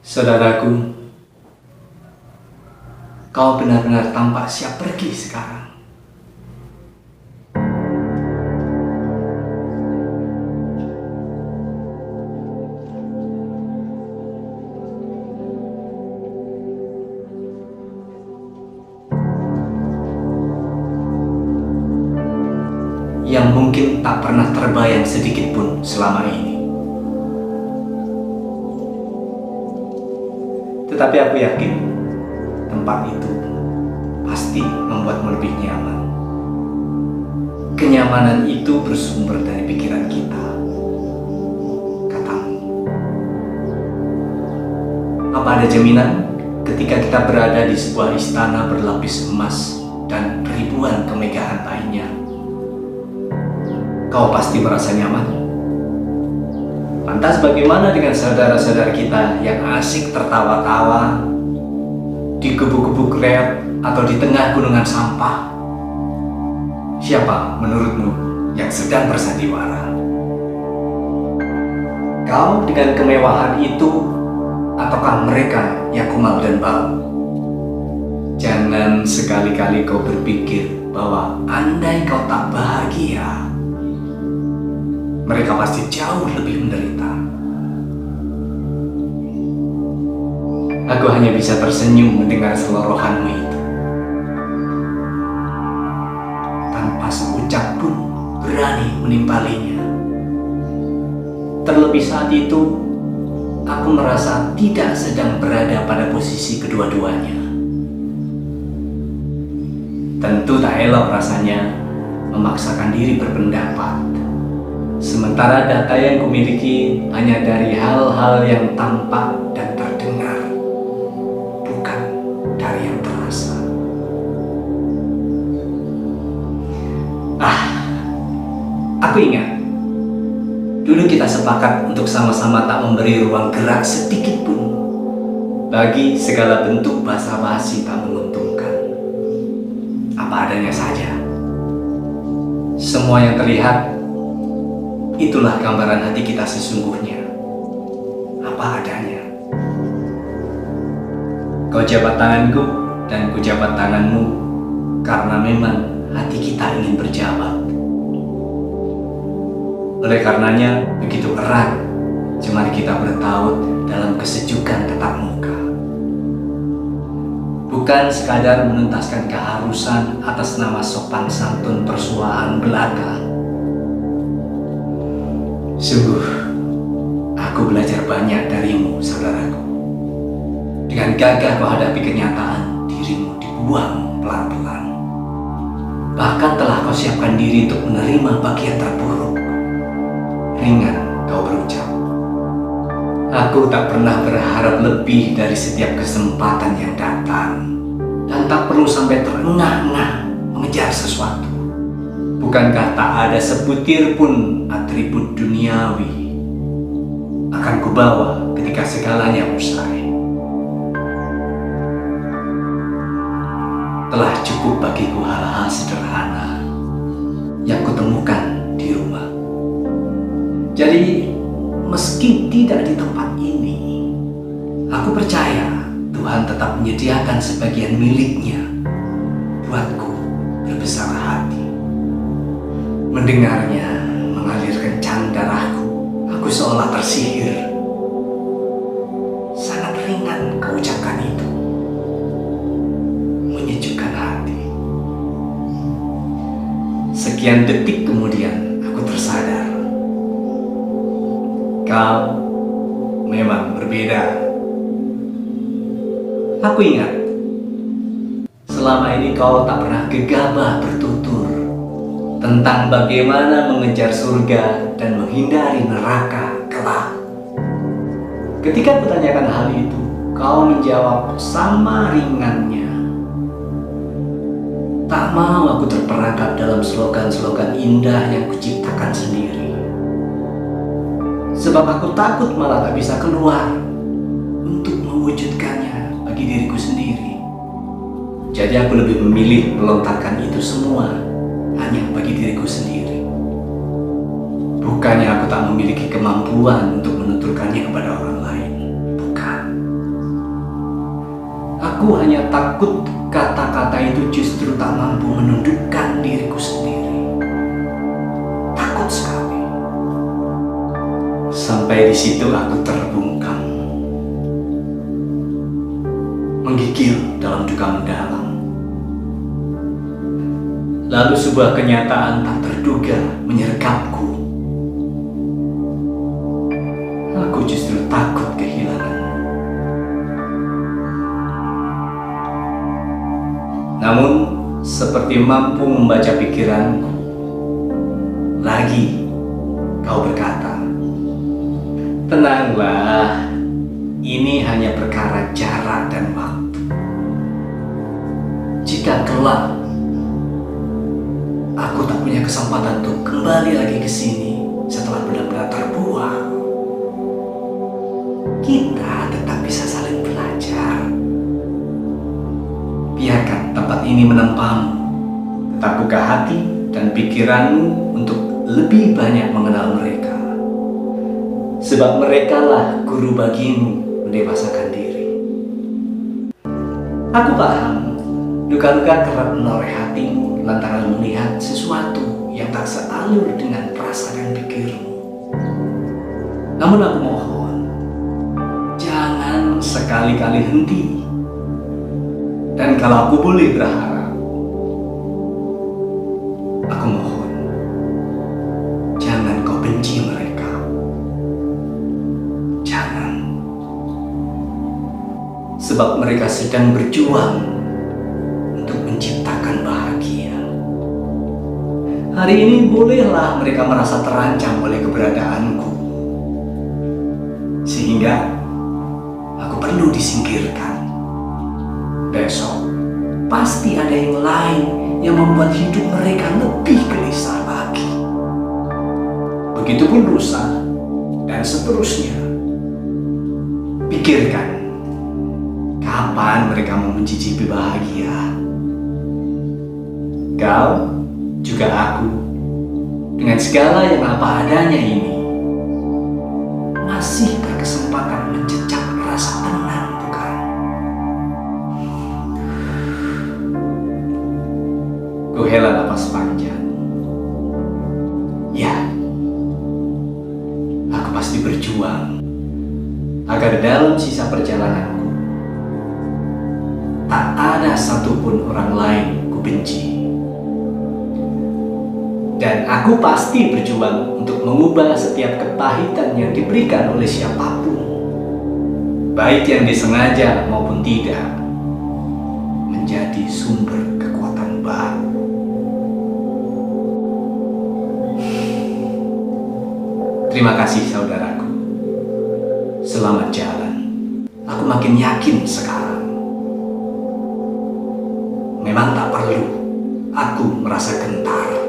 Saudaraku, kau benar-benar tampak siap pergi sekarang. Yang mungkin tak pernah terbayang sedikit pun selama ini. Tetapi aku yakin tempat itu pasti membuatmu lebih nyaman. Kenyamanan itu bersumber dari pikiran kita, katamu. Apa ada jaminan ketika kita berada di sebuah istana berlapis emas dan ribuan kemegahan lainnya, kau pasti merasa nyaman? Lantas bagaimana dengan saudara-saudara kita yang asik tertawa-tawa di gubuk-gubuk reot atau di tengah gunungan sampah? Siapa menurutmu yang sedang bersandiwara? Kau dengan kemewahan itu ataukah mereka yang kumal dan bau? Jangan sekali-kali kau berpikir bahwa andai kau tak bahagia, mereka pasti jauh lebih menderita. Aku hanya bisa tersenyum mendengar selorohanmu itu. Tanpa seucap pun berani menimpalinya. Terlebih saat itu, aku merasa tidak sedang berada pada posisi kedua-duanya. Tentu tak elok rasanya memaksakan diri berpendapat, sementara data yang kumiliki hanya dari hal-hal yang tampak dan terdengar, bukan dari yang terasa. Aku ingat, dulu kita sepakat untuk sama-sama tak memberi ruang gerak sedikit pun bagi segala bentuk basa-basi tak menguntungkan. Apa adanya saja. Semua yang terlihat, itulah gambaran hati kita sesungguhnya. Apa adanya. Kau jabat tanganku dan ku jabat tanganmu karena memang hati kita ingin berjabat. Oleh karenanya begitu erat jemari kita bertaut dalam kesejukan tatap muka. Bukan sekadar menuntaskan keharusan atas nama sopan santun persuaan belaka. Sungguh, aku belajar banyak darimu, saudaraku. Dengan gagah kau hadapi kenyataan dirimu dibuang pelan-pelan. Bahkan telah kau siapkan diri untuk menerima bagian terburuk. Ringan kau berucap, aku tak pernah berharap lebih dari setiap kesempatan yang datang, dan tak perlu sampai terengah-engah mengejar sesuatu. Bukankah tak ada sebutir pun atribut duniawi akan kubawa ketika segalanya usai? Telah cukup bagiku hal-hal sederhana yang kutemukan di rumah. Jadi, meski tidak di tempat ini, aku percaya Tuhan tetap menyediakan sebagian miliknya buatku berbesar hati. Mendengarnya mengalir kencang darahku, aku seolah tersihir. Sangat ringan kau ucapkan itu, menyejukkan hati. Sekian detik kemudian aku tersadar, kau memang berbeda. Aku ingat, selama ini kau tak pernah gegabah bertutur tentang bagaimana mengejar surga dan menghindari neraka kelak. Ketika kutanyakan hal itu, kau menjawab sama ringannya. Tak mau aku terperangkap dalam slogan-slogan indah yang kuciptakan sendiri. Sebab aku takut malah tak bisa keluar untuk mewujudkannya bagi diriku sendiri. Jadi aku lebih memilih melontarkan itu semua hanya bagi diriku sendiri. Bukannya aku tak memiliki kemampuan untuk menuturkannya kepada orang lain. Bukan. Aku hanya takut kata-kata itu justru tak mampu menundukkan diriku sendiri. Takut sekali. Sampai di situ aku terbungkam, menggigil dalam duka mendalam. Lalu sebuah kenyataan tak terduga menyergapku. Aku justru takut kehilangan. Namun, seperti mampu membaca pikiranku, lagi kau berkata, "Tenanglah, ini hanya perkara jarak dan waktu. Jika kelak aku tak punya kesempatan untuk kembali lagi ke sini setelah benar-benar terbuang, kita tetap bisa saling belajar. Biarkan tempat ini menempamu. Tetap buka hati dan pikiranmu untuk lebih banyak mengenal mereka. Sebab merekalah guru bagimu mendewasakan diri." Aku paham, luka-luka kerap menoreh hatimu lantaran melihat sesuatu yang tak sealur dengan perasaan dan pikirmu. Namun aku mohon, jangan sekali-kali henti. Dan kalau aku boleh berharap, aku mohon, jangan kau benci mereka. Jangan. Sebab mereka sedang berjuang untuk menciptakan bahagia. Hari ini bolehlah mereka merasa terancam oleh keberadaanku, sehingga aku perlu disingkirkan. Besok pasti ada yang lain yang membuat hidup mereka lebih gelisah lagi. Begitupun lusa dan seterusnya. Pikirkan, kapan mereka mau mencicipi bahagia? Kau, juga aku, dengan segala yang apa adanya ini, masih berkesempatan mencecap rasa tenang, bukan? Ku hela napas panjang. Ya, aku pasti berjuang agar dalam sisa perjalananku tak ada satupun orang lain ku benci. Dan aku pasti berjuang untuk mengubah setiap kepahitan yang diberikan oleh siapapun, baik yang disengaja maupun tidak, menjadi sumber kekuatan baru. Terima kasih saudaraku. Selamat jalan. Aku makin yakin sekarang. Memang tak perlu aku merasa gentar.